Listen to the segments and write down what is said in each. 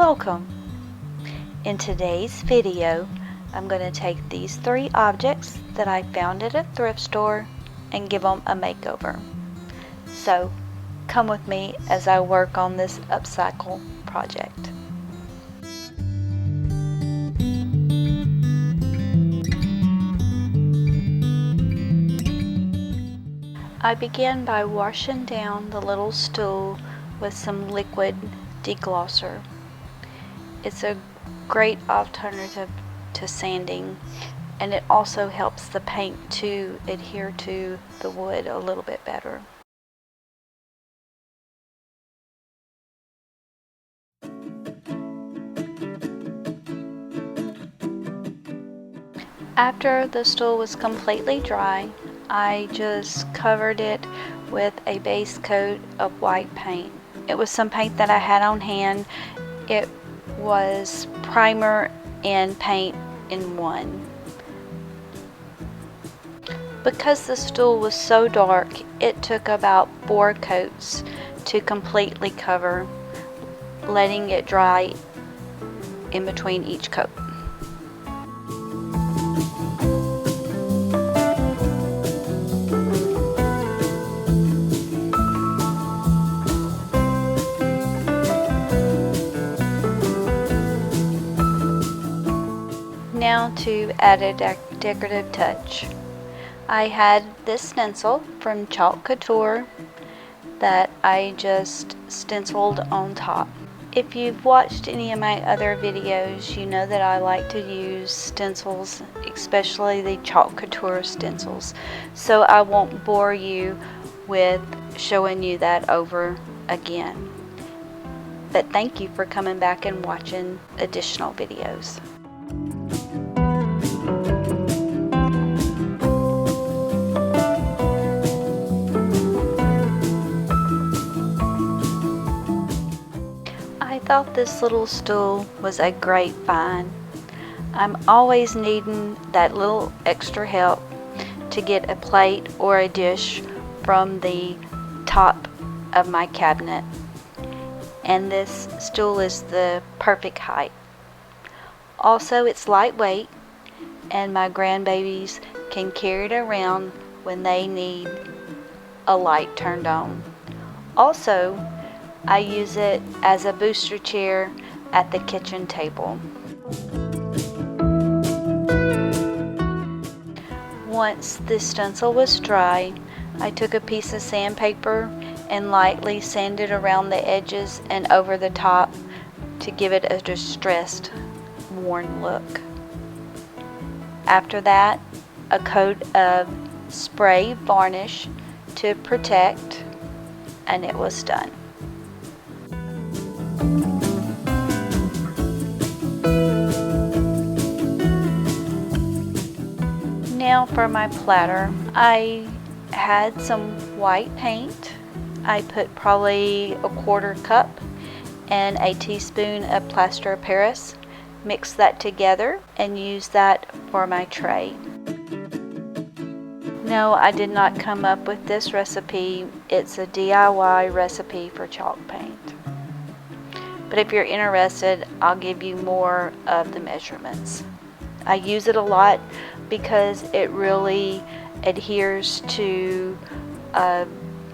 Welcome! In today's video, I'm going to take these 3 objects that I found at a thrift store and give them a makeover. So, come with me as I work on this upcycle project. I began by washing down the little stool with some liquid deglosser. It's a great alternative to sanding, and it also helps the paint to adhere to the wood a little bit better. After the stool was completely dry, I just covered it with a base coat of white paint. It was some paint that I had on hand. It was primer and paint in one. Because the stool was so dark, it took about 4 coats to completely cover, letting it dry in between each coat. Now to add a decorative touch. I had this stencil from Chalk Couture that I just stenciled on top. If you've watched any of my other videos, you know that I like to use stencils, especially the Chalk Couture stencils. So I won't bore you with showing you that over again. But thank you for coming back and watching additional videos. I thought this little stool was a great find. I'm always needing that little extra help to get a plate or a dish from the top of my cabinet, and this stool is the perfect height. Also, it's lightweight, and my grandbabies can carry it around when they need a light turned on. Also, I use it as a booster chair at the kitchen table. Once the stencil was dry, I took a piece of sandpaper and lightly sanded around the edges and over the top to give it a distressed, worn look. After that, a coat of spray varnish to protect, and it was done. Now for my platter. I had some white paint. I put probably a 1/4 cup and a teaspoon of plaster of Paris. Mix that together and use that for my tray. No, I did not come up with this recipe. It's a DIY recipe for chalk paint. But if you're interested, I'll give you more of the measurements. I use it a lot because it really adheres to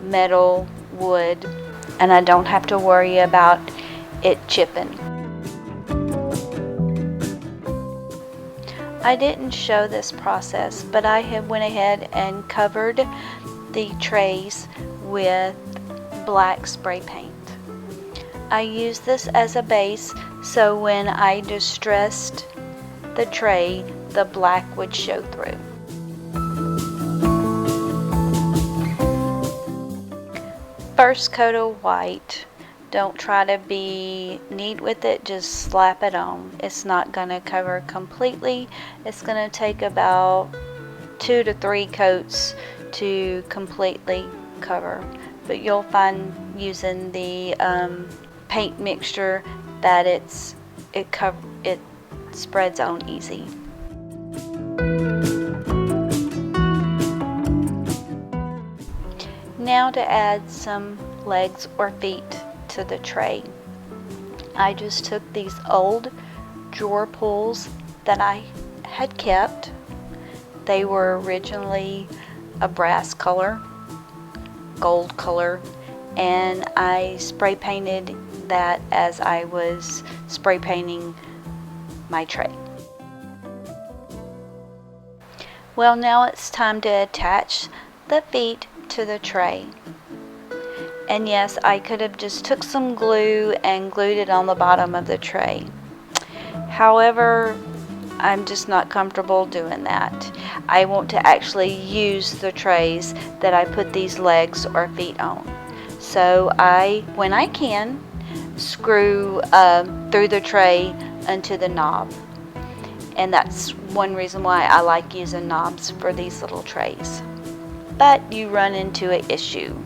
metal wood, and I don't have to worry about it chipping. I didn't show this process, but I have went ahead and covered the trays with black spray paint. I use this as a base, so when I distressed the tray, the black would show through. First coat of white. Don't try to be neat with it, just slap it on. It's not going to cover completely. It's going to take about 2 to 3 coats to completely cover. But you'll find using the paint mixture that it spreads on easy. Now to add some legs or feet to the tray. I just took these old drawer pulls that I had kept. They were originally a brass color, gold color, and I spray painted that as I was spray painting my tray. Well, now it's time to attach the feet to the tray. And yes, I could have just took some glue and glued it on the bottom of the tray. However, I'm just not comfortable doing that. I want to actually use the trays that I put these legs or feet on. So when I can, screw through the tray into the knob. And that's one reason why I like using knobs for these little trays. But you run into an issue.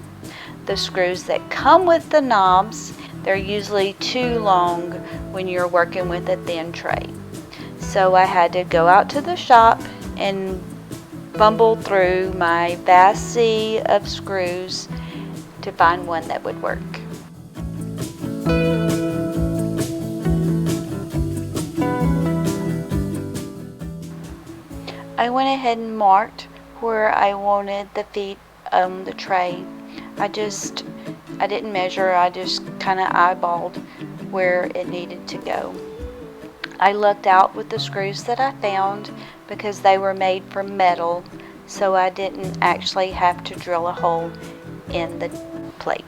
The screws that come with the knobs, they're usually too long when you're working with a thin tray. So I had to go out to the shop and fumble through my vast sea of screws to find one that would work. I went ahead and marked where I wanted the feet on the tray. I didn't measure, I just kind of eyeballed where it needed to go. I lucked out with the screws that I found because they were made from metal, so I didn't actually have to drill a hole in the plate.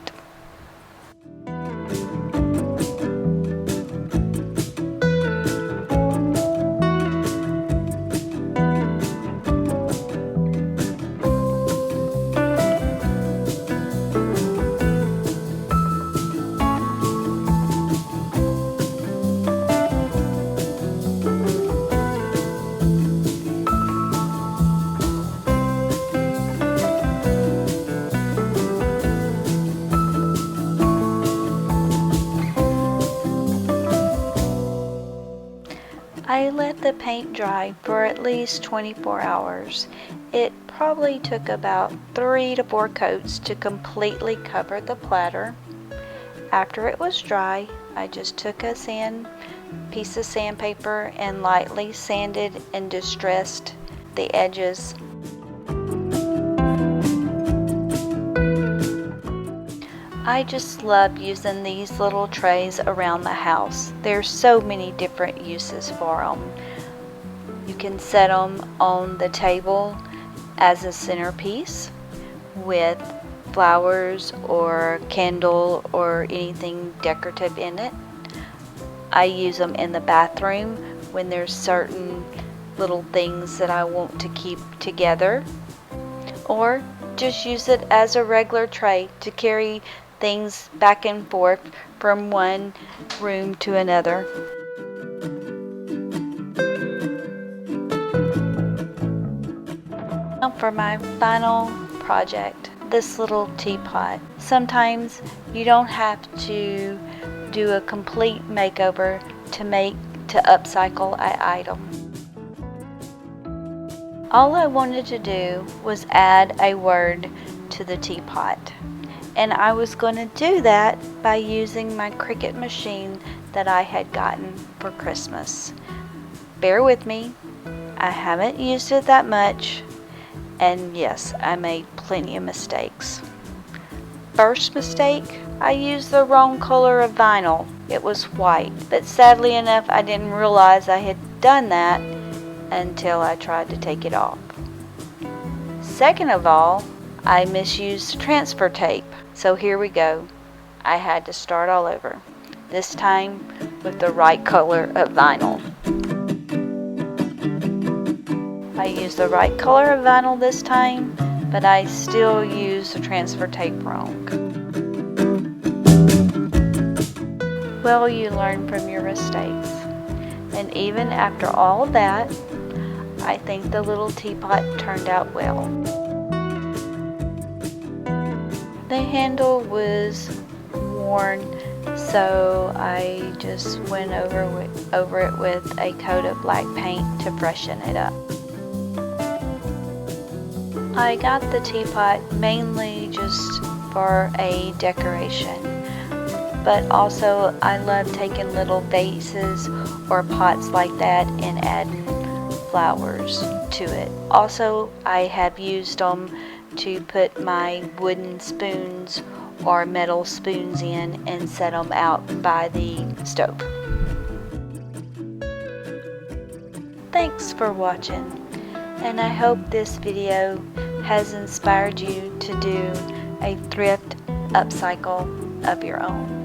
I let the paint dry for at least 24 hours. It probably took about 3 to 4 coats to completely cover the platter. After it was dry, I just took a piece of sandpaper and lightly sanded and distressed the edges. I just love using these little trays around the house. There's so many different uses for them. You can set them on the table as a centerpiece with flowers or candle or anything decorative in it. I use them in the bathroom when there's certain little things that I want to keep together, or just use it as a regular tray to carry things back and forth from one room to another. Now for my final project, this little teapot. Sometimes you don't have to do a complete makeover to upcycle an item. All I wanted to do was add a word to the teapot. And I was going to do that by using my Cricut machine that I had gotten for Christmas. Bear with me, I haven't used it that much, and yes, I made plenty of mistakes. First mistake, I used the wrong color of vinyl. It was white, but sadly enough I didn't realize I had done that until I tried to take it off. Second of all, I misused transfer tape. So here we go. I had to start all over. This time with the right color of vinyl. I used the right color of vinyl this time, but I still used the transfer tape wrong. Well, you learn from your mistakes. And even after all that, I think the little teapot turned out well. The handle was worn, so I just went over it with a coat of black paint to freshen it up. I got the teapot mainly just for a decoration, but also I love taking little vases or pots like that and adding flowers to it. Also, I have used them to put my wooden spoons or metal spoons in and set them out by the stove. Thanks for watching, and I hope this video has inspired you to do a thrift upcycle of your own.